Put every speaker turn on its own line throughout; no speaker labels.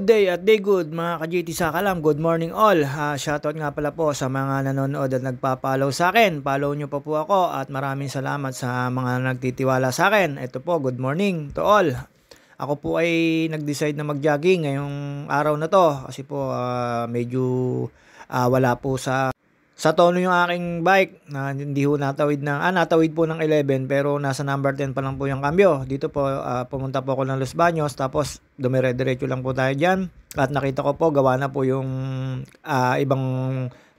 day at day good mga ka-GT Sakalam. Good morning all. Shoutout nga pala po sa mga nanonood at nagpa-follow sa akin. Follow nyo pa po ako at maraming salamat sa mga nagtitiwala sa akin. Ito po, good morning to all. Ako po ay nag-decide na mag-jogging ngayong araw na to kasi po medyo wala po sa tono yung aking bike na hindi ho natawid natawid po ng 11 pero nasa number 10 pa lang po yung cambio. Dito po pumunta po ako ng Los Baños tapos dumire-diretso lang po tayo dyan at nakita ko po gawa na po yung ibang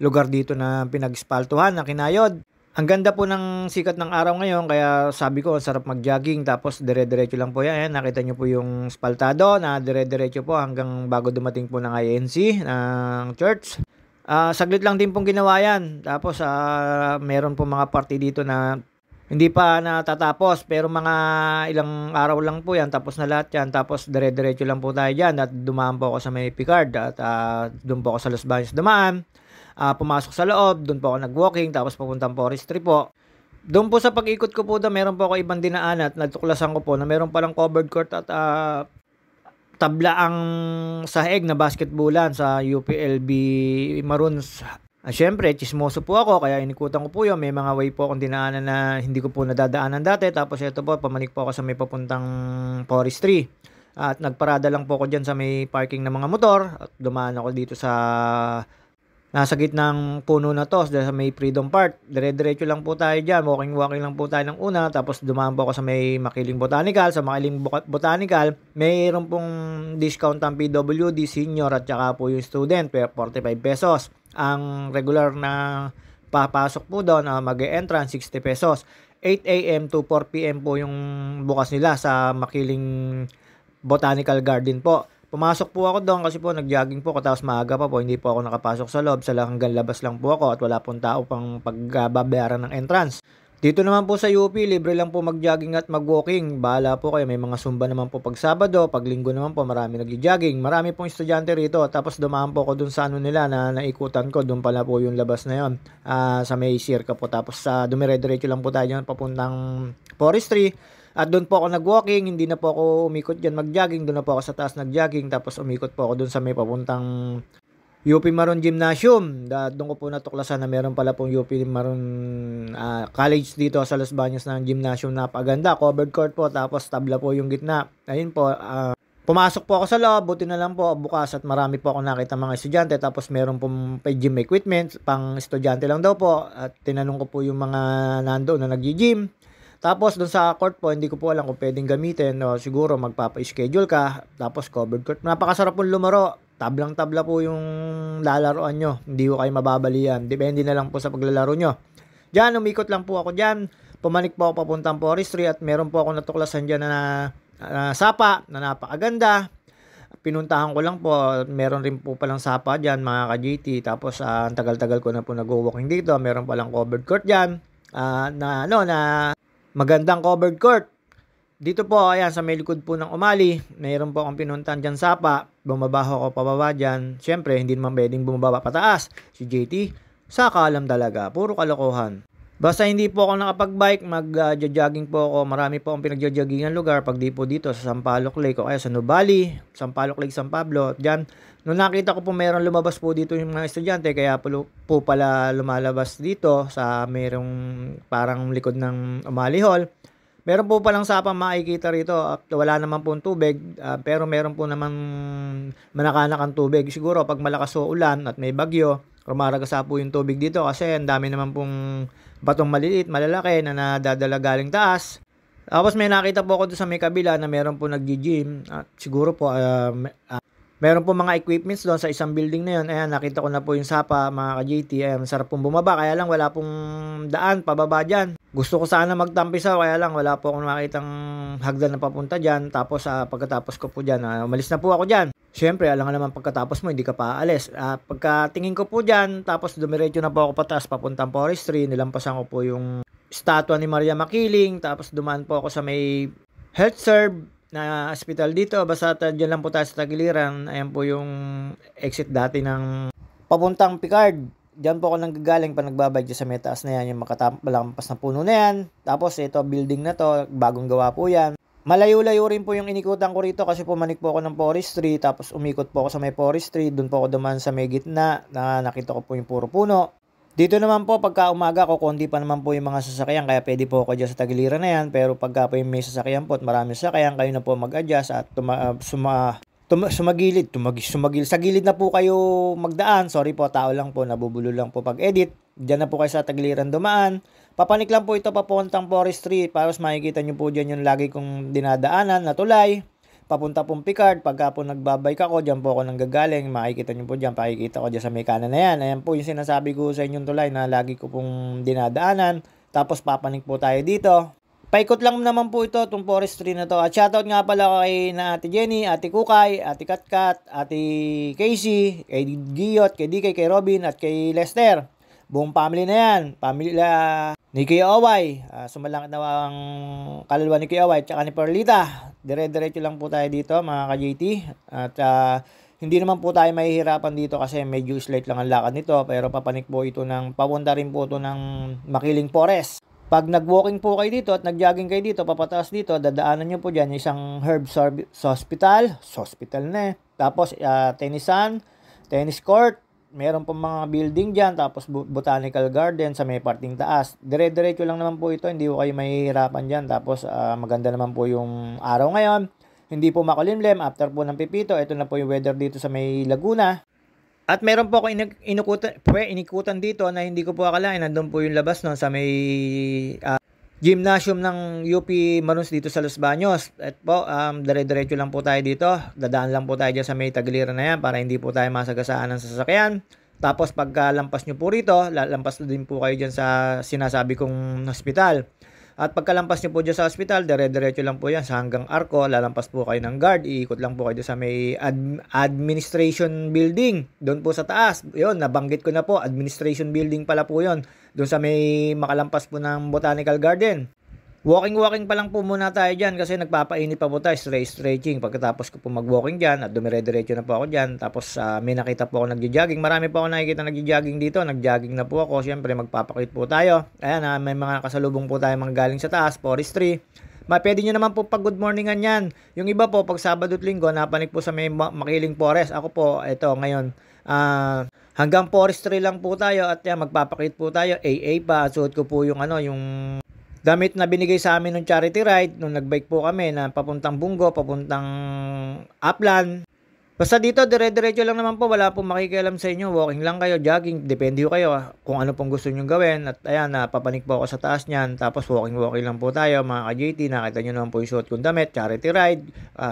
lugar dito na pinag-spaltuhan na kinayod. Ang ganda po ng sikat ng araw ngayon kaya sabi ko sarap mag-jogging tapos dire-diretso lang po yan. Ayan, nakita nyo po yung spaltado na dire-diretso po hanggang bago dumating po ng INC ng church. Saglit lang din pong ginawa yan. Tapos meron po mga party dito na hindi pa natatapos. Pero mga ilang araw lang po yan. Tapos na lahat yan. Tapos dire-diretso lang po tayo dyan. At dumaan po ako sa may Picard. At doon po ako sa Los Baños dumaan. Pumasok sa loob. Doon po ako nag-walking. Tapos papuntang Forestry po. Doon po sa pag-ikot ko po meron po ako ibang dinaan at natuklasan ko po na meron palang covered court at tabla ang sahig na basketballan sa UPLB Maroons. Siyempre, chismoso po ako kaya inikutan ko po yun. May mga way po akong dinaanan na hindi ko po nadadaanan dati. Tapos ito po, pamanik po ako sa may papuntang Forestry. At nagparada lang po ako dyan sa may parking ng mga motor. At dumaan ako dito sa nasa gitnang puno na to sa may Freedom Park. Dire-diretso lang po tayo dyan. Walking lang po tayo ng una. Tapos dumaan po ako sa may Makiling Botanical. Sa Makiling Botanical, mayroon pong discount ang PWD, senior at saka po yung student. 45 pesos. Ang regular na papasok po doon, mag-e-entrance 60 pesos. 8 a.m. to 4 p.m. po yung bukas nila sa Makiling Botanical Garden po. Pumasok po ako doon kasi po nag-jogging po ako tapos maaga pa po, hindi po ako nakapasok sa loob, hanggang labas lang po ako at wala pong tao pang pagbabayaran ng entrance. Dito naman po sa UP, libre lang po mag-jogging at mag-walking. Bahala po kayo, may mga zumba naman po pag Sabado, pag Linggo naman po marami nag-jogging. Marami pong estudyante rito tapos dumaan po ako doon sa nila na naikutan ko, doon pala po yung labas na yon sa may circa po. Tapos dumire-diretso lang po tayo dyan papuntang Forestry. At doon po ako nag-walking, hindi na po ako umikot dyan mag-jogging, doon na po ako sa taas nag-jogging, tapos umikot po ako doon sa may papuntang UP Maroon Gymnasium. Doon ko po natuklasan na meron pala pong UP Maroon College dito sa Los Baños ng gymnasium, napaganda, covered court po, tapos tabla po yung gitna. Ayun po, pumasok po ako sa loob, buti na lang po bukas at marami po ako nakita mga estudyante, tapos meron pong gym equipment, pang estudyante lang daw po, at tinanong ko po yung mga nandoon na nag-gym. Tapos doon sa court po, hindi ko po alam kung pwedeng gamitin. No, siguro magpapa-schedule ka. Tapos covered court. Napakasarap pong lumaro. Tablang-tabla po yung lalaroan nyo. Hindi ko kayo mababalian. Depende na lang po sa paglalaro nyo. Diyan, umikot lang po ako dyan. Pumanik po ako papuntang Forestry at meron po ako natuklasan dyan na sapa na napakaganda. Pinuntahan ko lang po. Meron rin po palang sapa dyan mga ka-GT. Tapos ang tagal-tagal ko na po nag-walking dito. Meron palang covered court dyan. Na magandang covered court. Dito po, ayan, sa may likod po ng Umali, mayroon po akong pinuntahan dyan sapa. Bumabaho ako pababa dyan. Siyempre, hindi naman pwedeng bumababa pataas. Si JT, Sakalam talaga. Puro kalokohan. Basta hindi po ako nakapag-bike, mag-jogging po ako. Marami po akong pinag-joggingan lugar. Pag di po dito sa Sampaloc Lake o kaya sa Nubali, Sampaloc Lake, San Pablo. Dyan, nung nakita ko po meron lumabas po dito yung mga estudyante, kaya po pala lumalabas dito sa merong parang likod ng Umali Hall. Meron po palang sapa makikita rito. Wala naman po tubig, pero meron po naman manakanak ang tubig. Siguro pag malakas o ulan at may bagyo, rumaragasa po yung tubig dito kasi ang dami naman pong batong maliliit, malalaki na nadadala galing taas. Tapos may nakita po ako doon sa may kabila na meron po nag-gym. Siguro po meron po mga equipments doon sa isang building na yun. Ayan, nakita ko na po yung sapa mga ka-GT. Ayan, sarap pong bumaba. Kaya lang wala pong daan pababa dyan. Gusto ko sana magtampisaw. Kaya lang wala po akong makitang hagdan na papunta dyan. Tapos pagkatapos ko po dyan, umalis na po ako dyan. Siyempre, alam nga naman pagkatapos mo, hindi ka pa aalis. Pagkatingin ko po dyan, tapos dumiretso na po ako pataas papuntang Forestry. Nilampasan ko po yung statwa ni Maria Makiling. Tapos dumaan po ako sa may health serve na hospital dito. Basta dyan lang po tayo sa Tagiliran. Ayan po yung exit dati ng papuntang Picard. Diyan po ako nanggagaling pa nagbabike sa may taas na yan. Yung makalampas na puno na yan. Tapos ito building na to, bagong gawa po yan. Malayo-layo rin po yung inikutan ko rito kasi pumanik po ako ng forestry tapos umikot po ako sa may forestry. Doon po ako dumaan sa may gitna na nakita ko po yung puro puno. Dito naman po pagka umaga ko, konti pa naman po yung mga sasakyan kaya pwede po ako dyan sa tagiliran na yan. Pero pagka po yung may sasakyan po at maraming sasakyan, kayo na po mag-adjust at sa gilid na po kayo magdaan. Sorry po, tao lang po, nabubulo lang po pag edit. Diyan na po kayo sa tagiliran dumaan. Papanik lang po ito papuntang forestry. Para mas makikita nyo po dyan yung lagi kong dinadaanan na tulay. Papunta pong Picard, pagka po nagbabike ako, dyan po ako nanggagaling, makikita nyo po dyan, pakikita ko dyan sa may kanan na yan. Ayan po yung sinasabi ko sa inyong tulay na lagi ko pong dinadaanan. Tapos papanik po tayo dito. Paikot lang naman po ito, itong forestry na to. At shoutout nga pala kay na Ate Jenny, Ate Kukay, Ate Katkat, Ate Casey, kay Giyot, kay DK, kay Robin, at kay Lester. Buong family na yan. Pamilya ni Kuya Oway. Sumalangit na ang kaluluwa ni Kuya Oway, tsaka ni Perlita. Dire-diretso lang po tayo dito mga ka-JT. At hindi naman po tayo mahihirapan dito kasi medyo slight lang ang lakad nito. Pero papanik po ito papunta rin po ito ng Makiling Forest. Pag nag-walking po kayo dito at nag-jogging kayo dito, papataas dito, dadaanan nyo po dyan isang hospital na eh. Tapos tennis court, meron pong mga building dyan, tapos botanical garden sa may parting taas. Dire-diretso lang naman po ito, hindi po kayo mahihirapan dyan. Tapos maganda naman po yung araw ngayon. Hindi po makulimlim, after po ng pipito, ito na po yung weather dito sa may Laguna. At meron po ako inikutan dito na hindi ko po akalain. Nandun po yung labas nun sa may gymnasium ng UP Manuns dito sa Los Baños. At po, dire-diretso lang po tayo dito. Dadaan lang po tayo dyan sa may tagiliran na yan para hindi po tayo masagasaan ng sasakyan. Tapos pagka lampas nyo po rito, lalampas na din po kayo dyan sa sinasabi kong hospital. At pagkalampas nyo po dyan sa hospital, dire-diretso lang po yan sa hanggang Arco. Lalampas po kayo ng guard. Iikot lang po kayo sa may administration building. Doon po sa taas. Yun, nabanggit ko na po. Administration building pala po yun. Doon sa may makalampas po ng botanical garden. Walking pa lang po muna tayo dyan kasi nagpapainit pa po tayo, stretching. Pagkatapos ko po mag-walking dyan at dumire-diretso na po ako dyan. Tapos may nakita po ako nagja-jogging. Marami po ako nakikita nagja-jogging dito. Nag-jogging na po ako. Siyempre magpapakit po tayo. Ayan, may mga kasalubong po tayo mga galing sa taas, forestry. Pwede nyo naman po pag good morningan yan. Yung iba po, pag Sabado at Linggo, napanik po sa may Makiling Forest. Ako po, ito ngayon, hanggang forestry lang po tayo at yan, magpapakit po tayo. AA pa, suot ko po yung yung damit na binigay sa amin ng charity ride nung nagbike po kami na papuntang Bungo, papuntang Upland. Basta dito, dire-diretso lang naman po. Wala pong makikialam sa inyo. Walking lang kayo, jogging. Depende ho kayo kung ano pong gusto nyo gawin. At ayan, papanik po ako sa taas niyan. Tapos walking lang po tayo. Mga ka-JT, nakita nyo naman po yung suot kong damit. Charity ride.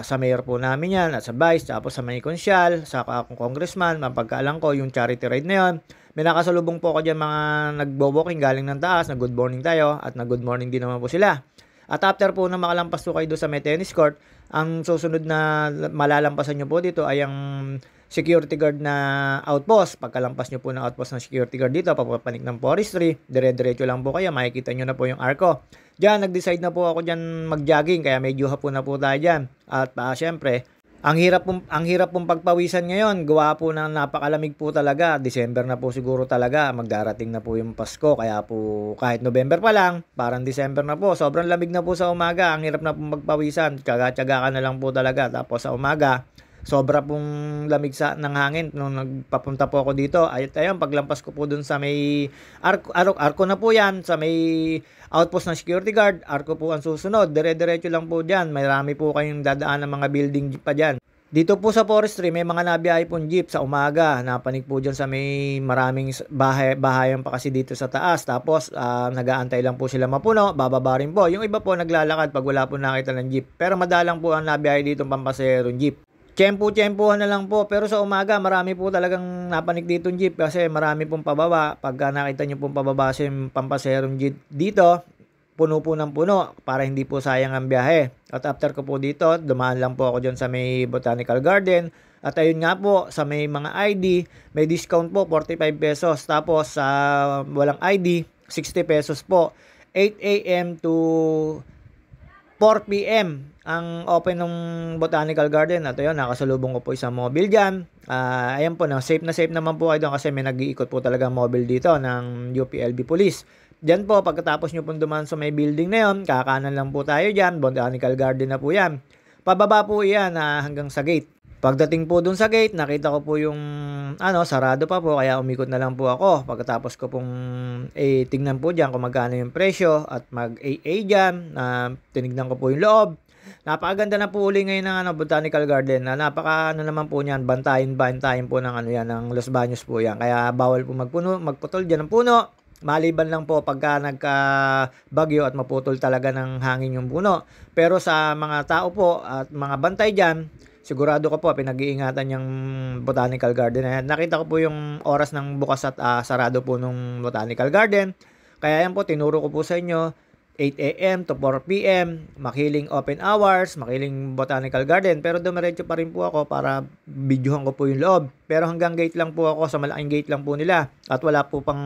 Sa mayor po namin yan. At sa vice. Tapos sa may konsyal. Sa congressman. Mapagkaalam ko yung charity ride na yun. May nakasalubong po ako dyan mga nagbo-walking galing ng taas. Na good morning tayo. At na good morning din naman po sila. At after po na makalampas po kayo doon sa may tennis court, ang susunod na malalampasan nyo po dito ay ang security guard na outpost. Pagkalampas nyo po ng outpost ng security guard dito, papapanik ng forestry, dire-diretso lang po kayo, makikita nyo na po yung Arco. Diyan, nag-decide na po ako dyan mag-jogging, kaya medyo hapon na po tayo dyan. At syempre, ang hirap pong pagpawisan ngayon. Gawa po ng napakalamig po talaga. December na po siguro talaga. Magdarating na po yung Pasko. Kaya po kahit November pa lang, parang December na po. Sobrang lamig na po sa umaga. Ang hirap na pong magpawisan. Tsaga-tsaga ka na lang po talaga. Tapos sa umaga, sobra pong lamig ng hangin nung nagpapunta po ako dito. Ayun, paglampas ko po dun sa may Arco na po yan. Sa may outpost ng security guard, Arco po ang susunod. Dire-diretso lang po dyan. Marami po kayong dadaan ng mga building pa dyan. Dito po sa forestry, may mga nabiyahe pong jeep sa umaga. Napanik po dyan sa may maraming bahayan pa kasi dito sa taas. Tapos, nag-aantay lang po sila mapuno. Bababa rin po. Yung iba po naglalakad pag wala po nakita ng jeep. Pero madalang po ang nabiyahe dito pampaserong jeep. Tiyempo-tiyempohan na lang po. Pero sa umaga, marami po talagang napanik dito ng jeep kasi marami pong pababa. Pagka nakita nyo pong pababa sa pampaserong jeep dito, puno po ng puno para hindi po sayang ang biyahe. At after ko po dito, dumaan lang po ako dyan sa may botanical garden. At ayun nga po, sa may mga ID, may discount po, 45 pesos. Tapos sa walang ID, 60 pesos po. 8 a.m. to 4 p.m. ang open ng botanical garden. At yun, nakasalubong ko po isang mobile dyan. Ayan po, safe naman po kayo doon kasi may nag-iikot po talaga mobile dito ng UPLB Police. Diyan po, pagkatapos nyo pong dumaan sa may building na yon, kakanan lang po tayo dyan, Botanical Garden na po yan. Pababa po yan hanggang sa gate. Pagdating po dun sa gate, nakita ko po yung sarado pa po, kaya umikot na lang po ako. Pagkatapos ko pong tingnan po dyan kung magkano yung presyo at mag-AA dyan, tinignan ko po yung loob. Napakaganda na po uli ngayon ng Botanical Garden. Napaka naman po niyan, bantayin po ng ng Los Baños po yan. Kaya bawal po magputol diyan ng puno. Maliban lang po pagka nagka-bagyo at maputol talaga ng hangin yung puno. Pero sa mga tao po at mga bantay diyan, sigurado ko po pinag-iingatan yung Botanical Garden na yan. Nakita ko po yung oras ng bukas at sarado po nung Botanical Garden. Kaya yan po, tinuro ko po sa inyo, 8 a.m. to 4 p.m. makiling open hours, makiling Botanical Garden. Pero dumiretso pa rin po ako para videohan ko po yung loob. Pero hanggang gate lang po ako, sa malaking gate lang po nila. At wala po pang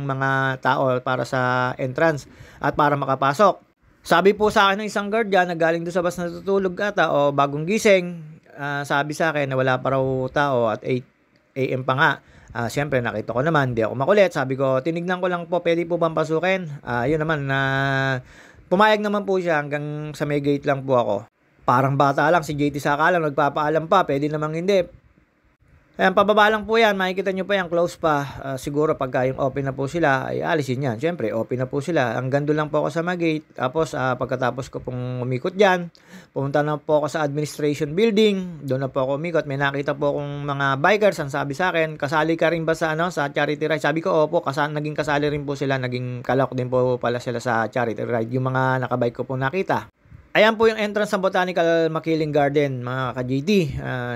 mga tao para sa entrance at para makapasok. Sabi po sa akin ng isang guard dyan na galing doon sa bus natutulog ata o bagong gising, sabi sa akin na wala pa raw tao at 8 a.m. pa nga. Siyempre nakita ko naman, hindi ako makulit. Sabi ko, tinignan ko lang po, pwede po bang pasukin? Yun naman, pumayag naman po siya hanggang sa may gate lang po ako. Parang bata lang, si JT Saka lang, nagpapaalam pa, pwede namang hindi. Ayan, pababa lang po yan, makikita nyo pa yan, close pa. Siguro pagka yung open na po sila, ay alisin yan. Siyempre, open na po sila. Hanggang doon lang po ako sa mag-gate. Tapos, pagkatapos ko pong umikot dyan, pumunta na po ako sa administration building. Doon na po ako umikot. May nakita po akong mga bikers. Ang sabi sa akin, kasali ka rin ba sa charity ride? Sabi ko, opo, naging kasali rin po sila. Naging kalak din po pala sila sa charity ride. Yung mga nakabike ko po nakita. Ayan po yung entrance ng Botanical Makiling Garden, mga ka-JT.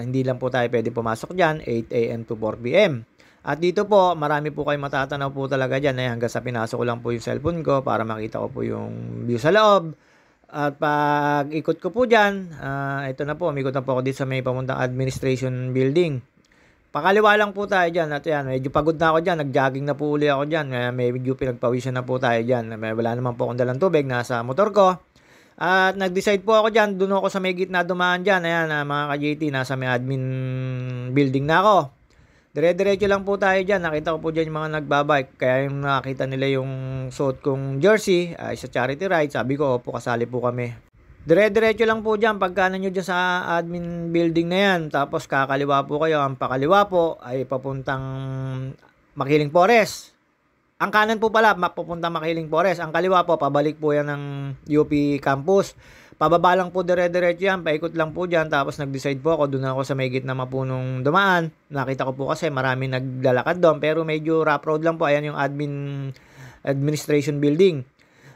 Hindi lang po tayo pwede pumasok dyan, 8 a.m. to 4 p.m. At dito po, marami po kayo matatanaw po talaga dyan. Hanggang sa pinasok ko lang po yung cellphone ko para makita ko po yung view sa loob. At pag ikot ko po dyan, ito na po, umikot na po ako dito sa may pamuntang administration building. Pakaliwa lang po tayo dyan. At yan, medyo pagod na ako dyan. Nag-jogging na po uli ako dyan. Medyo pinagpawisan na po tayo dyan. Wala naman po akong dalang tubig. Nasa motor ko. At nag-decide po ako dyan, doon ako sa may gitna dumaan dyan. Ayan, mga ka-JT, nasa may admin building na ako. Dire-diretso lang po tayo dyan. Nakita ko po dyan yung mga nagbabike. Kaya yung nakita nila yung suot kong jersey ay sa charity ride. Sabi ko, opo, kasali po kami. Dire-diretso lang po dyan, pagkanan nyo dyan sa admin building na yan. Tapos kakaliwa po kayo. Ang pakaliwa po ay papuntang Makiling Forest. Ang kanan po pala, mapupunta Makiling Forest. Ang kaliwa po, pabalik po yan ng UP campus. Pababa lang po dire-diretso yan, paikot lang po dyan. Tapos nag-decide po ako, doon ako sa may gitna mapunong dumaan. Nakita ko po kasi marami naglalakad doon. Pero medyo rough road lang po. Ayan yung administration building.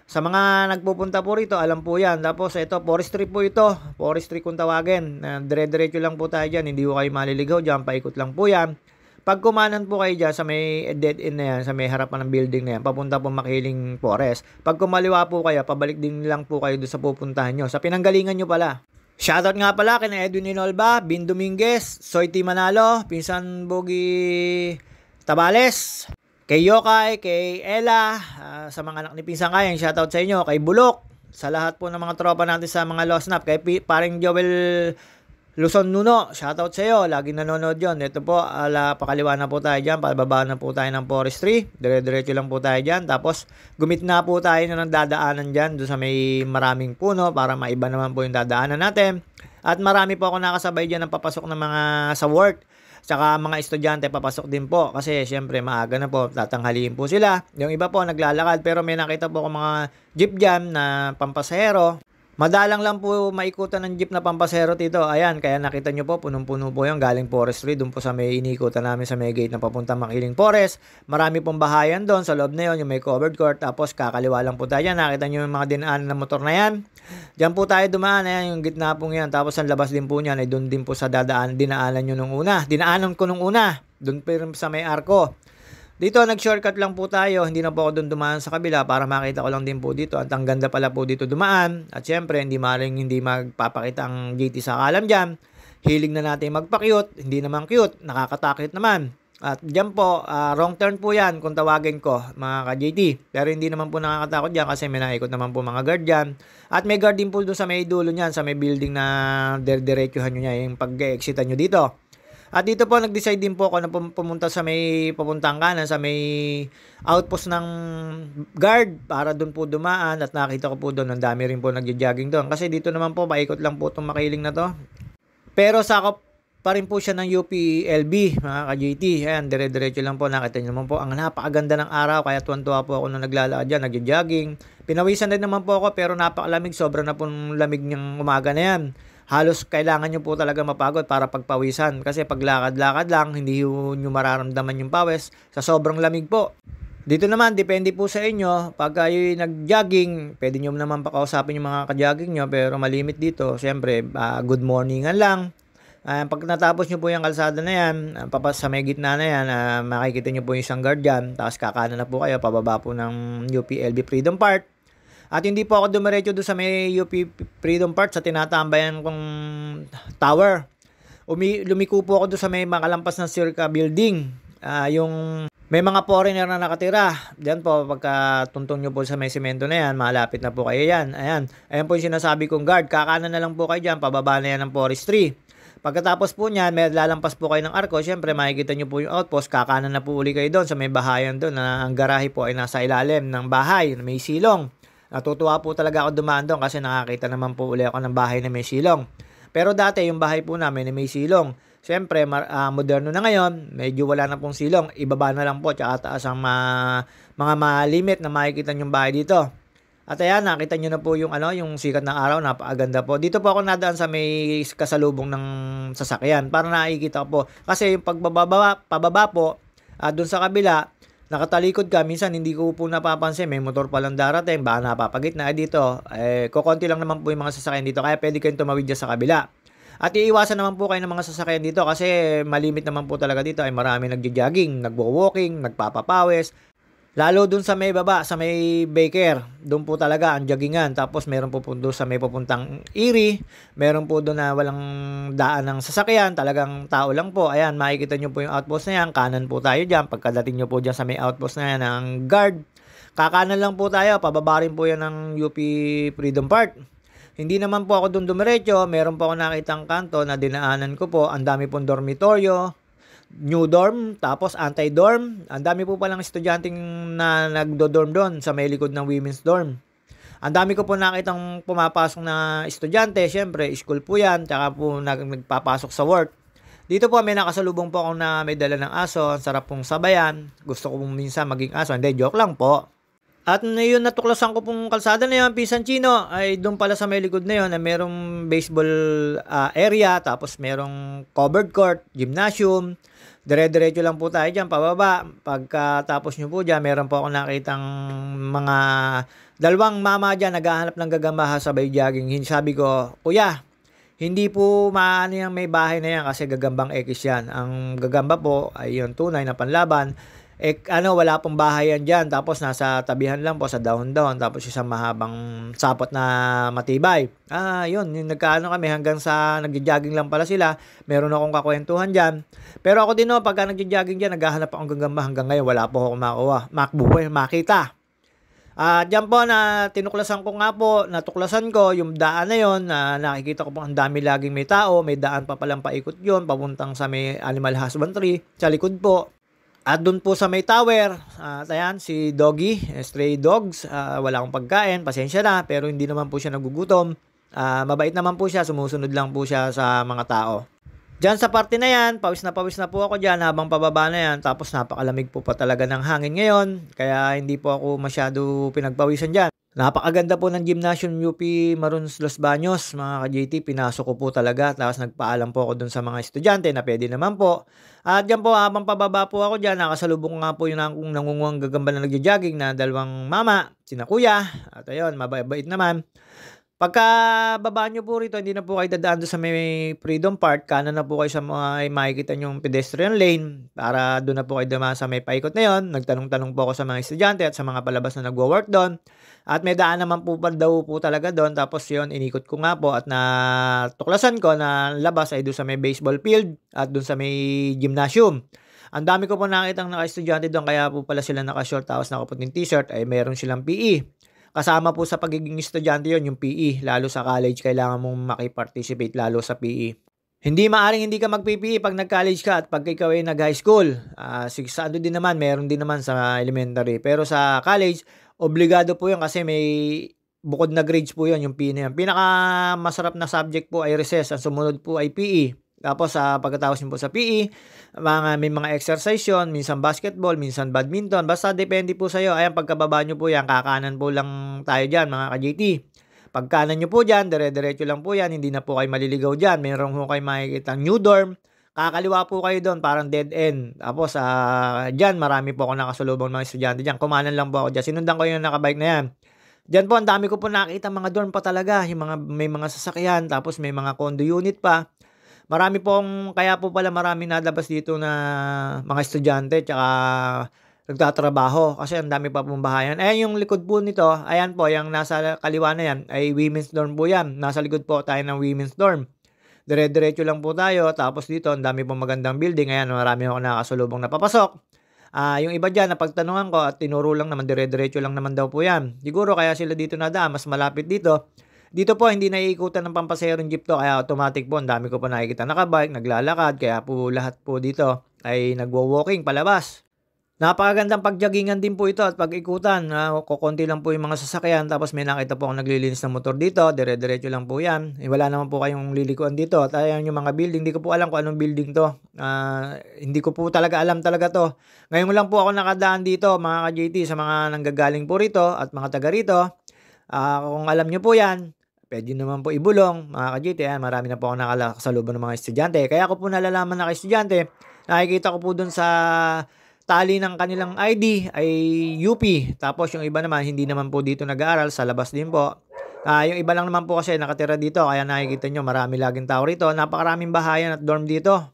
Sa mga nagpupunta po rito, alam po yan. Tapos ito, forestry po ito. Forestry kung tawagin. Dire-diretso lang po tayo dyan. Hindi ko kayo maliligaw dyan. Paikot lang po yan. Pag kumanan po kayo dyan sa may dead end na yan, sa may harapan ng building na yan, papunta po Makiling Forest. Pag kumaliwa po kayo, pabalik din lang po kayo doon sa pupuntahan nyo. Sa pinanggalingan nyo pala. Shoutout nga pala kina Edwin Inolba, Bin Dominguez, Soy T. Manalo, Pinsan Bogi Tabales, kay Yokay, kay Ella, sa mga anak ni Pinsan Kayang, shoutout sa inyo, kay Bulok, sa lahat po ng mga tropa natin sa mga Lost Snap, kay paring Joel Luzon Nuno, shoutout sa iyo, lagi nanonood yon. Ito po, pakaliwa na po tayo dyan, pababa na po tayo ng forestry, dire-diretso lang po tayo dyan, tapos gumit na po tayo ng dadaanan dyan, doon sa may maraming puno, para maiba naman po yung dadaanan natin. At marami po ako nakasabay dyan ng papasok ng mga sa work, tsaka mga estudyante papasok din po, kasi syempre maaga na po, tatanghaliin po sila. Yung iba po naglalakad, pero may nakita po ako mga jeep dyan na pampasahero. Madalang lang po maikutan ng jeep na pampasero dito. Ayan, kaya nakita nyo po, punong-puno po yung galing forestry. Doon po sa may inikutan namin sa may gate na papunta Makiling Forest. Marami pong bahayan doon sa loob na yun, yung may covered court. Tapos kakaliwa lang po tayo dyan. Nakita nyo yung mga dinaanan ng motor na yan. Diyan po tayo dumaan. Ayan, yung gitna pong yan. Tapos ang labas din po niyan ay doon din po sa dinaanan nyo nung una. Dinaanan ko nung una. Doon po sa may arko. Dito, nag-shortcut lang po tayo. Hindi na po ako doon dumaan sa kabila para makita ko lang din po dito. At ang ganda pala po dito dumaan. At syempre, hindi magpapakita ang JT sa kalam dyan. Hilig na natin magpa-cute. Hindi naman cute. Nakakatakit naman. At dyan po, wrong turn po yan kung tawagin ko, mga ka-JT. Pero hindi naman po nakakatakot dyan kasi may naikot naman po mga guard dyan. At may guard din po doon sa may dulo niyan, sa may building na diretsuhan nyo niya yung pag-exitan nyo dito. At dito po nag-decide din po ako na pumunta sa may papuntang kanan, sa may outpost ng guard para do'n po dumaan at nakita ko po do'n ang dami rin po nagjo-jogging do'n. Kasi dito naman po paikot lang po 'tong Makiling na 'to. Pero sakop pa rin po siya ng UPLB, mga ka-GT. Ayan, dire-diretso lang po. Nakita niyo naman po ang napakaganda ng araw kaya tuwan-tuwa po ako nung naglalakad diyan, nagjo-jogging. Pinawisan din naman po ako pero napakalamig, sobra na pong lamig niyang umaga na 'yan. Halos kailangan nyo po talaga mapagod para pagpawisan. Kasi paglakad-lakad lang, hindi nyo mararamdaman yung pawis sa sobrang lamig po. Dito naman, depende po sa inyo. Pag kayo nag-jogging, pwede nyo naman pakausapin yung mga ka-jogging nyo. Pero malimit dito, siyempre, good morningan lang. Pag natapos nyo po yung kalsada na yan, papas sa may gitna na yan, makikita nyo po yung isang guard dyan. Tapos kakanan na po kayo, pababa po ng UPLB Freedom Park. At hindi po ako dumiretso doon sa may UP Freedom Park sa tinatambayan kong tower. Lumiko po ako doon sa may makalampas ng Circa Building. Yung may mga foreigner na nakatira. Diyan po, pagka tuntong nyo po sa may semento na yan, malapit na po kayo yan. Ayan po yung sinasabi kong guard. Kakanan na lang po kayo dyan, pababa na yan ng forestry. Pagkatapos po niyan, may lalampas po kayo ng arko. Siyempre, makikita nyo po yung outpost. Kakanan na po uli kayo doon sa may bahayan doon. Na ang garahe po ay nasa ilalim ng bahay na may silong. Natutuwa po talaga ako dumaan doon kasi nakakita naman po uli ako ng bahay na may silong. Pero dati yung bahay po namin na may silong. Siyempre, moderno na ngayon, medyo wala na pong silong. Ibaba na lang po, tsaka taas ang mga malimit na makikita yung bahay dito. At ayan, nakita nyo na po yung, yung sikat ng araw, napakaganda po. Dito po ako nadaan sa may kasalubong ng sasakyan para nakikita ko po. Kasi yung pababa po, doon sa kabila, nakatalikod ka, minsan hindi ko po napapansin, may motor palang darating, baka napapagitna dito. Kukonti lang naman po yung mga sasakyan dito, kaya pwede kayong tumawid dyan sa kabila. At iiwasan naman po kayo ng mga sasakyan dito kasi malimit naman po talaga dito ay marami nagjo-jogging, nagwo-walking, nagpapapawis. Lalo dun sa may baba, sa may Baker, dun po talaga ang joggingan. Tapos meron po doon sa may papuntang Erie, meron po doon na walang daan ng sasakyan, talagang tao lang po. Ayan, makikita nyo po yung outpost na yan, kanan po tayo dyan. Pagkadating nyo po dyan sa may outpost na yan ng guard, kakanan lang po tayo, pababa rin po yan ng UP Freedom Park. Hindi naman po ako doon dumiretso, meron po ako nakitang kanto na dinaanan ko po, ang dami pong dormitoryo, new dorm, tapos anti-dorm. Ang dami po palang estudyanteng na nagdo-dorm doon sa may likod ng women's dorm. Ang dami ko po nakitang pumapasok na estudyante. Siyempre, school po yan. Tsaka po nagpapasok sa work. Dito po may nakasalubong po ako na may dala ng aso. Ang sarap pong sabayan. Gusto ko pong minsan maging aso. Hindi, joke lang po. At yun, natuklasan ko pong kalsada na yun, Pisan Chino, ay doon pala sa may likod na yun, na merong baseball area, tapos merong covered court, gymnasium. Dire-diretso lang po tayo dyan, pababa. Pagkatapos nyo po dyan, meron po ako nakitang mga dalawang mama dyan, naghahanap ng gagamaha sabay jogging. Sabi ko, kuya, hindi po maano yung may bahay na yan kasi gagambang X yan. Ang gagamba po ay yung tunay na panlaban. Wala pong bahay yan dyan. Tapos nasa tabihan lang po sa down-down. Tapos isang mahabang sapot na matibay. Yun. Yung nagkaano kami hanggang sa nagja-jogging lang pala sila. Meron akong kakwentuhan dyan. Pero ako din pagka nagja-jogging dyan, naghahanap akong gagamba. Hanggang ngayon, wala po ako makita. Diyan po na tinuklasan ko nga po, natuklasan ko yung daan na yon na nakikita ko po ang dami laging may tao. May daan pa palang paikot yon papuntang sa may animal husbandry. Sa likod po. At doon po sa may tower, ayan, si Doggy, stray dogs, wala akong pagkain, pasensya na, pero hindi naman po siya nagugutom. Mabait naman po siya, sumusunod lang po siya sa mga tao. Diyan sa parte na yan, pawis na po ako dyan habang pababa na yan, tapos napakalamig po pa talaga ng hangin ngayon, kaya hindi po ako masyado pinagpawisan dyan. Napakaganda po ng gymnasium UP Maroons Los Baños, mga ka-JT, pinasok ko po talaga, tapos nagpaalam po ako dun sa mga estudyante na pwede naman po. At dyan po, habang pababa po ako dyan, nakasalubong ko nga po yung nangunguang gagamba na nagja-jogging na dalawang mama, sina kuya, at ayun, mabait naman. Pagka baba nyo po rito, hindi na po kayo dadaan doon sa may Freedom Park, kanan na po kayo sa mga makikita nyong pedestrian lane, para doon na po kayo dumaan sa may paikot na yon. Nagtanong-tanong po ako sa mga estudyante at sa mga palabas na nagwo-work doon. At may daan naman po daw po talaga doon, tapos yon inikot ko nga po at natuklasan ko na labas ay doon sa may baseball field at doon sa may gymnasium. Ang dami ko po nakitang naka-estudyante doon, kaya po pala sila naka-short tapos nakaputing t-shirt, ay meron silang PE. Kasama po sa pagiging estudyante yon yung PE. Lalo sa college, kailangan mong makiparticipate lalo sa PE. Hindi maaring hindi ka mag-PPE 'pag nag-college ka at 'pag ikaw ay nag-high school. Sa ano din naman, meron din naman sa elementary. Pero sa college, obligado po 'yun kasi may bukod na grades po 'yun, yung PE na 'yan. Pinakamasarap na subject po ay recess, ang sumunod po ay PE. Tapos pagkatapos niyo po sa PE, may mga exercise 'yun, minsan basketball, minsan badminton, basta depende po sa'yo. Ayan, pagkababa niyo po 'yan, kakanan po lang tayo diyan mga ka-JT. Pagkanan nyo po dyan, dire-diretso lang po yan, hindi na po kayo maliligaw dyan. Meron po kayo makikita new dorm, kakaliwa po kayo doon, parang dead end. Tapos, dyan, marami po ako nakasulubong mga estudyante dyan. Kumanan lang po ako dyan. Sinundan ko yung nakabike na yan. Dyan po, ang dami ko po nakita mga dorm pa talaga. May mga sasakyan, tapos may mga condo unit pa. Kaya po pala marami nalabas dito na mga estudyante, tsaka nagtatrabaho kasi ang dami pa pong bahayan. Ayan yung likod po nito, ayan po, yung nasa kaliwa na yan, ay women's dorm po yan. Nasa likod po tayo ng women's dorm. Dire-diretso lang po tayo, tapos dito, ang dami pong magandang building. Ayan, marami ako nakasulubong na papasok. Yung iba dyan, napagtanungan ko at tinuro lang naman, dire-diretso lang naman daw po yan. Siguro kaya sila dito nadaan, mas malapit dito. Dito po, hindi naiikutan ng pampaserong jeep to, kaya automatic po, ang dami ko po nakikita nakabike, naglalakad, kaya po lahat po dito ay nagwo-walking palabas. Napakagandang pagjogingan din po ito at pag-ikutan. Kokonti lang po yung mga sasakyan, tapos may nakita po akong naglilinis ng motor dito. Dire-diretso lang po yan. Wala naman po kayong lilikuan dito. At ayan yung mga building. Hindi ko po alam kung anong building to. Hindi ko po talaga alam talaga to. Ngayon lang po ako nakadaan dito mga ka-JT sa mga nanggagaling po rito at mga taga rito. Kung alam nyo po yan, pwede naman po ibulong mga ka-JT. Marami na po ako nakakasalubong ng mga estudyante. Kaya ako po nalalaman na ka-estudyante. Nakikita ko po dun sa tali ng kanilang ID ay UP. Tapos yung iba naman, hindi naman po dito nag-aaral, sa labas din po. Yung iba lang naman po kasi nakatira dito, kaya nakikita nyo, marami laging tao rito. Napakaraming bahayan at dorm dito.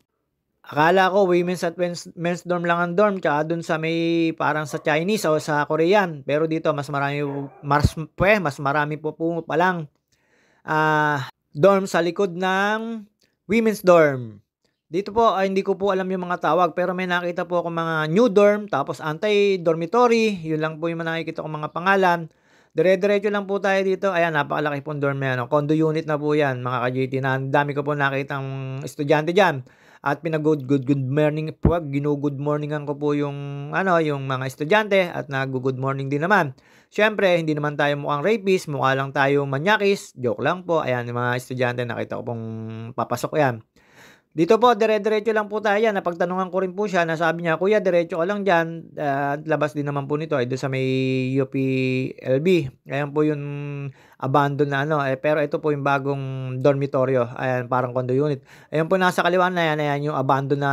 Akala ko women's at men's dorm lang ang dorm, tsaka dun sa may parang sa Chinese o sa Korean. Pero dito, mas marami po pa lang dorm sa likod ng women's dorm. Dito po, hindi ko po alam yung mga tawag, pero may nakita po ako mga new dorm, tapos anti-dormitory, yun lang po yung nakikita ko mga pangalan. Dire-diretso lang po tayo dito. Ayan, napakalaki pong dorm na yan. Condo unit na po yan, mga ka-JT, na dami ko po nakitang estudyante dyan. At good morning po, ginu-good morningan ko po yung mga estudyante at nag-good morning din naman. Siyempre, hindi naman tayo mukhang rapist, mukha lang tayo manyakis. Joke lang po. Ayan, yung mga estudyante, nakita ko pong papasok yan. Dito po, dire-diretso lang po tayo yan. Napagtanungan ko rin po siya, nasabi niya, Kuya, diretso ka lang dyan. Labas din naman po nito, doon sa may UPLB. Ayan po yung abandon na pero ito po yung bagong dormitoryo. Ayan, parang condo unit. Ayan po, nasa kaliwa na yan. Ayan yung abandon na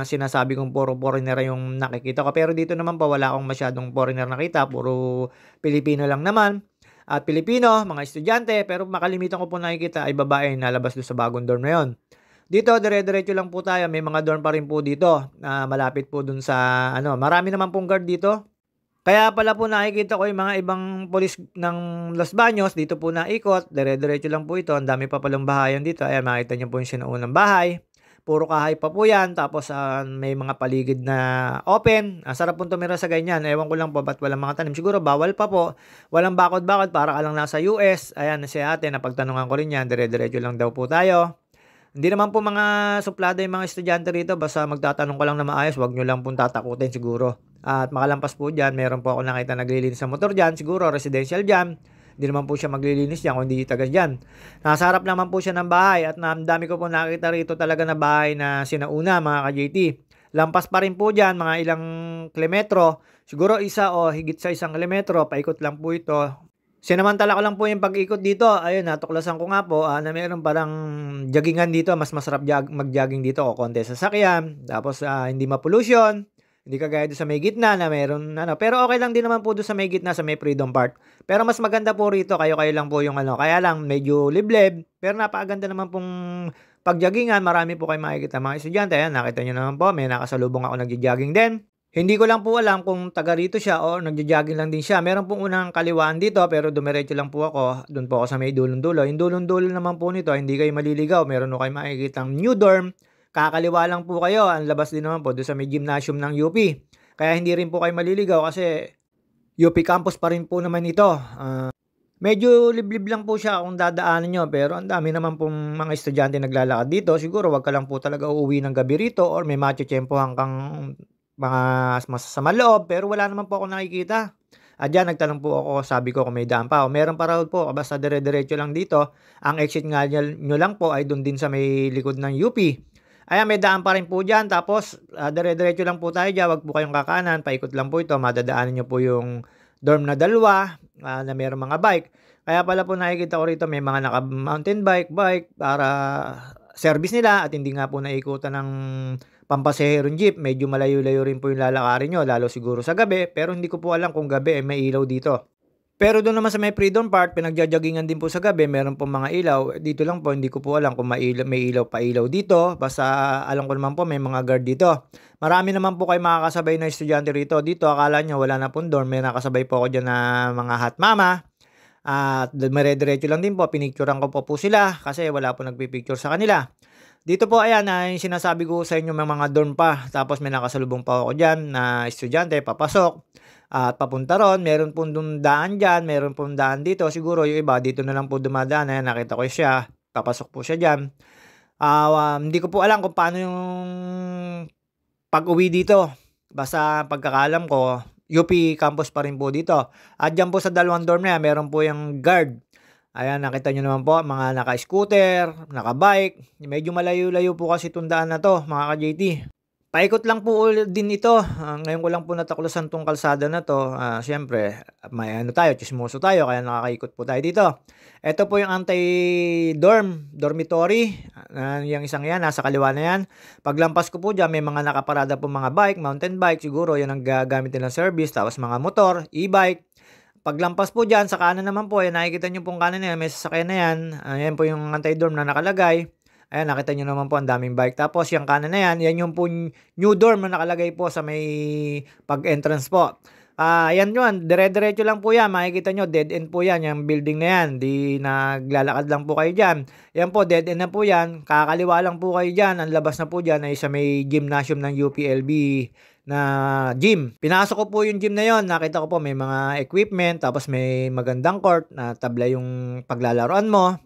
sinasabi kong puro foreigner yung nakikita ko. Pero dito naman po, wala akong masyadong foreigner nakita. Puro Pilipino lang naman. At Pilipino, mga estudyante. Pero makalimitan ko po nakikita ay babae nalabas doon sa bagong dorm na yun. Dito, dire-diretso lang po tayo. May mga dorm pa rin po dito. Malapit po dun sa, marami naman pong guard dito. Kaya pala po nakikita ko yung mga ibang polis ng Los Baños. Dito po naikot. Dire-diretso lang po ito. Ang dami pa palang bahayan dito. Ayan, makita niyo po yung sinaunang bahay. Puro kahay pa po yan. Tapos may mga paligid na open. Sarap po tumira sa ganyan. Ewan ko lang po ba't walang mga tanim. Siguro bawal pa po. Walang bakod-bakod para ka lang nasa US. Ayan, si ate, napagtanungan ko rin yan. Dire-diretso lang daw po tayo. Hindi naman po mga suplada yung mga estudyante rito. Basta magtatanong ko lang na maayos. Huwag nyo lang pong tatakutin siguro. At makalampas po dyan, meron po ako nakita naglilinis ng motor dyan. Siguro residential dyan. Hindi naman po siya maglilinis dyan kung hindi tagas dyan. Nasa harap naman po siya ng bahay. At dami ko po nakita rito talaga na bahay na sinauna mga ka-JT. Lampas pa rin po dyan mga ilang kilometro. Siguro isa o higit sa 1 kilometro. Paikot lang po ito. Sinamantala ko lang po yung pag-ikot dito. Ayun, natuklasan ko nga po na meron parang joggingan dito. Mas masarap mag-jogging dito o konti sasakyan. Tapos hindi ma-pollution. Hindi kagaya doon sa may gitna na meron Pero okay lang din naman po doon sa may gitna sa may Freedom Park. Pero mas maganda po rito. Kayo lang po yung Kaya lang medyo liblib. Pero napakaganda naman pong pag-joggingan. Marami po kayo makikita mga estudyante. Ayan, nakita nyo naman po. May nakasalubong ako nag-jogging din. Hindi ko lang po alam kung taga rito siya o nagja-jogging lang din siya. Meron pong unang kaliwaan dito pero dumiretso lang po ako. Doon po ako sa may dulong-dulo. Yung dulong-dulo naman po nito, hindi kayo maliligaw. Meron po kayo makikitang new dorm. Kakaliwa lang po kayo. Ang labas din naman po doon sa may gymnasium ng UP. Kaya hindi rin po kayo maliligaw kasi UP campus pa rin po naman ito. Medyo liblib lang po siya kung dadaanan niyo, pero ang dami naman pong mga estudyante naglalakad dito. Siguro 'wag ka lang po talaga uuwi ng gabi rito or may matitiyempuhan kang mga masasamang loob, pero wala naman po akong nakikita. At diyan nagtanong po ako, sabi ko kung may daan pa o meron pa raw po, basta dire-diretso lang dito. Ang exit nga niyo lang po ay do'n din sa may likod ng UP. Ayan, may daan pa rin po diyan, tapos, dire-diretso lang po tayo diyan, 'wag po kayong kakanan, paikot lang po ito, madadaanan niyo po yung dorm na dalawa, na merong mga bike. Kaya pala po nakikita ko rito may mga naka-mountain bike para service nila at hindi nga po naikutan ng pampasaherong jeep. Medyo malayo-layo rin po yung lalakarin niyo, lalo siguro sa gabi, pero hindi ko po alam kung gabi, may ilaw dito. Pero do'n naman sa may Freedom Park, pinagjo-joggingan din po sa gabi, meron pong mga ilaw. Dito lang po, hindi ko po alam kung may ilaw pa ilaw dito. Basta alam ko naman po may mga guard dito. Marami naman po kayong makakasabay na estudyante rito. Dito akala niyo wala na pong dorm, may nakasabay po ako diyan na mga hot mama. At dire-diretso lang din po, pinicturan ko po sila kasi wala po nagpi-picture sa kanila. Dito po ayan, yung sinasabi ko sa inyo may mga dorm pa, tapos may nakasalubong pa ako diyan na estudyante papasok at papunta ron. Meron pong daan diyan, meron pong daan dito. Siguro yung iba dito na lang po dumadaan, ayan nakita ko siya, papasok po siya diyan. Hindi ko po alam kung paano yung pag-uwi dito. Basta pagkakaalam ko, UP campus pa rin po dito. At diyan po sa dalawang dorm na yan, meron po yung guard. Ayan, nakita nyo naman po, mga naka-scooter, naka-bike. Medyo malayo-layo po kasi itong daan na to, mga ka-JT. Paikot lang po ulit din ito. Ngayon ko lang po nataklasan 'tong kalsada na 'to. Siyempre may ano tayo, tsismoso tayo kaya nakakaikot po tayo dito. Ito po yung dormitory. Yang isang 'yan, nasa kaliwa na 'yan. Paglampas ko po diyan, may mga nakaparada po mga bike, mountain bike, siguro 'yan ang gagamit nilang service, tapos mga motor, e-bike. Paglampas po diyan, sa kanan naman po, ayan nakikita niyo pong kanan na 'yan, may sasakyan na 'yan. Ayan po yung anti-dorm na nakalagay. Ayan, nakita niyo naman po ang daming bike. Tapos yung kanan na 'yan, 'yan yung po new dorm na nakalagay po sa may pag-entrance po. Ayan yun, dire-diretso lang po 'yan. Makikita niyo dead end po 'yan, yung building na 'yan. 'Di naglalakad lang po kayo diyan. 'Yan po, dead end na po 'yan. Kakaliwa lang po kayo diyan. Ang labas na po diyan ay sa may gymnasium ng UPLB na gym. Pinasok ko po yung gym na 'yon. Nakita ko po may mga equipment, tapos may magandang court na tabla yung paglalaruan mo.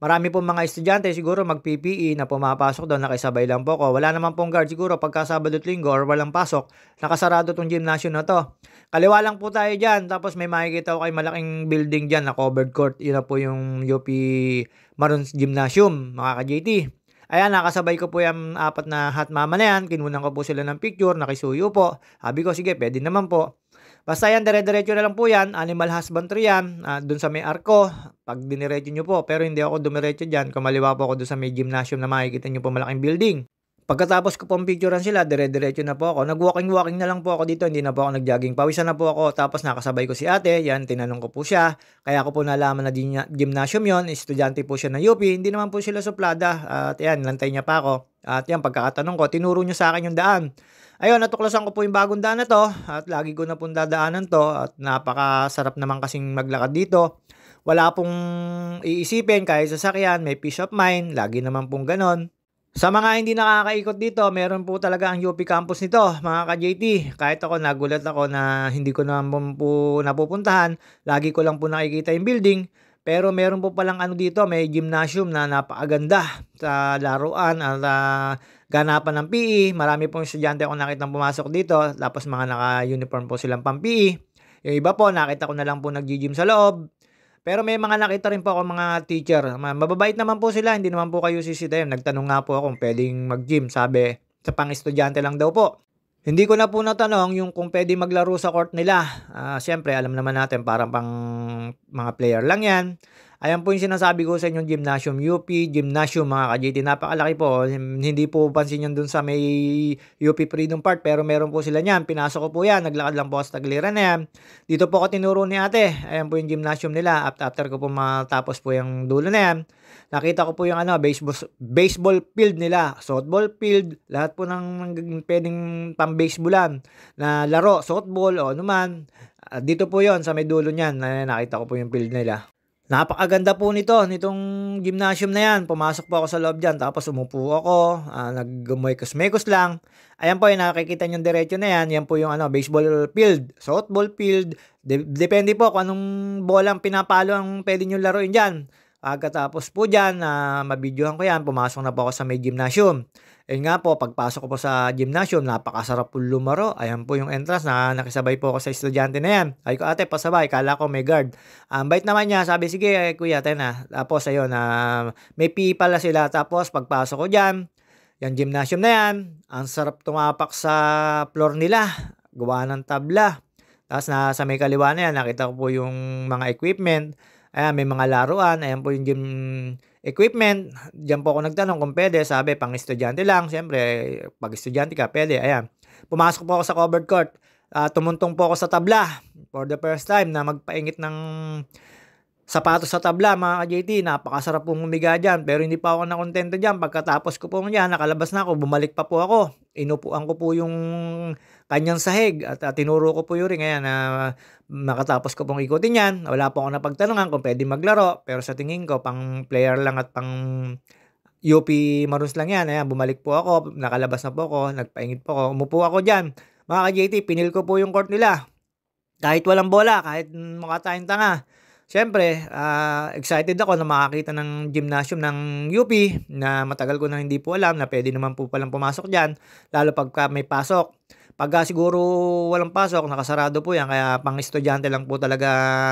Marami pong mga estudyante siguro mag-PPE na pumapasok doon, nakisabay lang po ko. Wala naman pong guard siguro pagka Sabado at Linggo or walang pasok, nakasarado tong gymnasium na to. Kaliwa lang po tayo diyan, tapos may makikita ko kay malaking building diyan na covered court. Yun na po yung UP Marons Gymnasium, mga ka-JT. Ayan, nakasabay ko po yung apat na hot mama na yan. Kinunan ko po sila ng picture, nakisuyo po. Sabi ko, sige, pwede naman po. Basta yan, dire-diretso na lang po yan. Animal husbandry yan. Dun sa may arko, pag diniretso nyo po. Pero hindi ako dumiretso dyan. Kumaliwa po ako dun sa may gymnasium na makikita nyo po malaking building. Pagkatapos ko pong picturean sila, dire-diretso na po ako. Nag-walking na lang po ako dito. Hindi na po ako nag-jogging. Pawisan na po ako. Tapos nakasabay ko si ate. Yan, tinanong ko po siya. Kaya ko po nalaman na gymnasium yon. Estudyante po siya ng UP. Hindi naman po sila suplada. At yan, lantay niya pa ako. At yan, pagkakatanong ko, tinuro niya sa akin yung daan. Ayun, natuklasan ko po yung bagong daan na to at lagi ko na pong dadaanan to at napakasarap naman kasing maglakad dito. Wala pong iisipin kahit sasakyan, may peace of mind, lagi naman pong ganon. Sa mga hindi nakakaikot dito, meron po talaga ang UP campus nito, mga ka-JT. Kahit ako, nagulat ako na hindi ko naman po napupuntahan, lagi ko lang po nakikita yung building. Pero meron po palang ano dito, may gymnasium na napakaganda sa laruan at ganapan ng PE. Marami pong estudyante akong nakitang pumasok dito. Tapos mga naka-uniform po silang pang-PE. Yung iba po, nakita ko na lang po nag-gym sa loob. Pero may mga nakita rin po ako mga teacher. Mababait naman po sila, hindi naman po kayo sisitayin. Nagtanong nga po ako kung pwedeng mag-gym. Sabi, sa pang-estudyante lang daw po. Hindi ko na po natanong yung kung pwede maglaro sa court nila. Siyempre, alam naman natin parang pang mga player lang yan. Ayan po yung sinasabi ko sa inyong gymnasium, UP Gymnasium, mga ka-JT. Napakalaki po. Hindi po pansin yun dun sa may UP Freedom Park, pero meron po sila niyan. Pinasok ko po yan. Naglakad lang po sa tagliran na yan. Dito po ako tinuro ni ate. Ayan po yung gymnasium nila. After ko po matapos po yung dulo na yan, nakita ko po yung baseball field nila, softball field, lahat po ng pwedeng pang-baseballan na laro, softball o anuman. Dito po yon sa may dulo niyan, nakita ko po yung field nila. Napakaganda po nitong gymnasium na 'yan. Pumasok po ako sa loob diyan tapos umupo ako, nagmumekos-mekos lang. Ayan po yung nakikita niyong diretso na 'yan, 'yan po yung baseball field, softball field, depende po kung anong bolang pinapalo ang puwede niyong laruin diyan. Pagkatapos po diyan na mabidyohan ko 'yan, pumasok na po ako sa may gymnasium. Ayun nga po, pagpasok ko po sa gymnasium, napakasarap po lumaro. Ayan po yung entrance na nakisabay po ako sa estudyante na 'yan. Sabi ko, "Ate pasabay." Akala ko may guard. Ang bait naman niya, sabi, "Sige kuya, tayo na." Tapos ayun, may PE pala sila. Tapos pagpasok ko diyan, yang gymnasium na 'yan, ang sarap tumapak sa floor nila, gawa ng tabla. Tapos nasa may kaliwa na 'yan, nakita ko po yung mga equipment. Ayan, may mga laruan. Ayan po yung gym equipment. Diyan po ako nagtanong kung puwede, sabi pang-estudyante lang. Siyempre 'pag estudyante ka puwede, ayan. Pumasok po ako sa covered court, tumuntong po ako sa tabla for the first time na magpaingit ng sapatos sa tabla mga ka-JT. Napakasarap pong humiga diyan, pero hindi pa ako nakontento diyan. Pagkatapos ko pong diyan, nakalabas na ako, bumalik pa po ako. Inupuan ko po yung kanyang sahig at, tinuro ko po yung ring. Ayan, makatapos ko pong ikutin 'yan, wala po akong napagtanungan kung puwedeng maglaro, pero sa tingin ko pang player lang at pang UP Maroons lang 'yan. Ayan, bumalik po ako, nakalabas na po ako, nagpaingit po ako, umupo ako diyan. Mga ka-JT, pinil ko po yung court nila. Kahit walang bola, kahit mukha tayong tanga. Siyempre, excited ako na makakita ng gymnasium ng UP na matagal ko na hindi po alam na puwede naman po palang pumasok diyan, lalo pagka may pasok. Pagka siguro walang pasok, nakasarado po 'yan, kaya pang-estudyante lang po talaga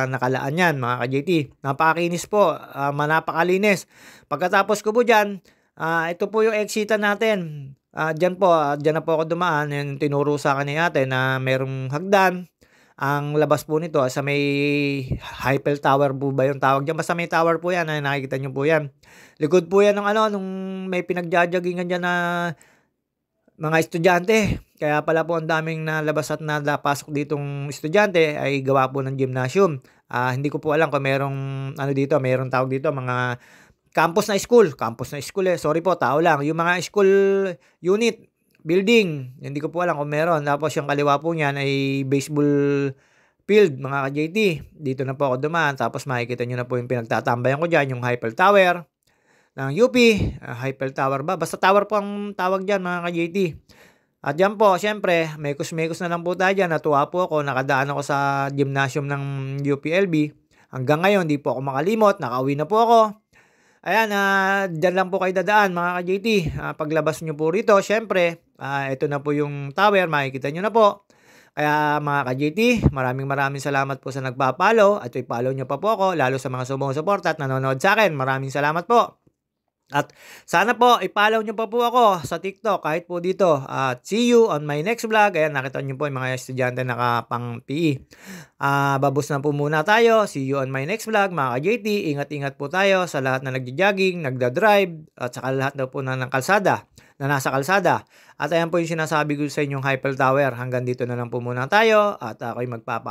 nakalaan 'yan mga ka-JT. Napakakinis po, napakalinis. Pagkatapos ko po diyan, ito po yung exit-an natin. Diyan na po ako dumaan, yung tinuro sa'kin ni ate na merong hagdan. Ang labas po nito sa may Eiffel Tower po ba yung tawag diyan? Basta may tower po 'yan, nakikita niyo po 'yan. Likod po 'yan nung may pinagjo-joggingan diyan na mga estudyante. Kaya pala po ang daming nalabas at napasok ditong estudyante ay gawa po ng gymnasium. Hindi ko po alam kung merong dito, merong tawag dito, mga campus na school, sorry po, tao lang. Yung mga school unit, building, hindi ko po alam kung meron. Tapos yung kaliwa po niyan ay baseball field, mga ka-JT. Dito na po ako dumaan. Tapos makikita niyo na po yung pinagtatambayan ko diyan, yung Eiffel Tower ng UP. Eiffel Tower ba? Basta tower po ang tawag diyan, mga ka-JT. At diyan po, siyempre, mekos-mekos na lang po tayo diyan. Natuwa po ako, nakadaan ako sa gymnasium ng UPLB. Hanggang ngayon, di po ako makalimot. Nakauwi na po ako. Ayan, diyan lang po kayo dadaan mga ka-JT. Paglabas niyo po rito, siyempre, ito na po yung tower, makikita niyo na po. Kaya mga ka-JT, maraming salamat po sa nagpa-follow at i-follow niyo pa po ako, lalo sa mga sumusuporta at nanonood sa akin. Maraming salamat po. At sana po i-follow niyo pa po ako sa TikTok kahit po dito. At see you on my next vlog. Ayan, nakita niyo po yung mga estudyante nakapang PE. Babos na po muna tayo. See you on my next vlog mga ka-JT. Ingat-ingat po tayo sa lahat na nagja-jogging, nagda-drive, at saka lahat na po na nasa kalsada. At ayan po yung sinasabi ko sa inyong Eiffel Tower. Hanggang dito na lang po muna tayo at ako'y magpapa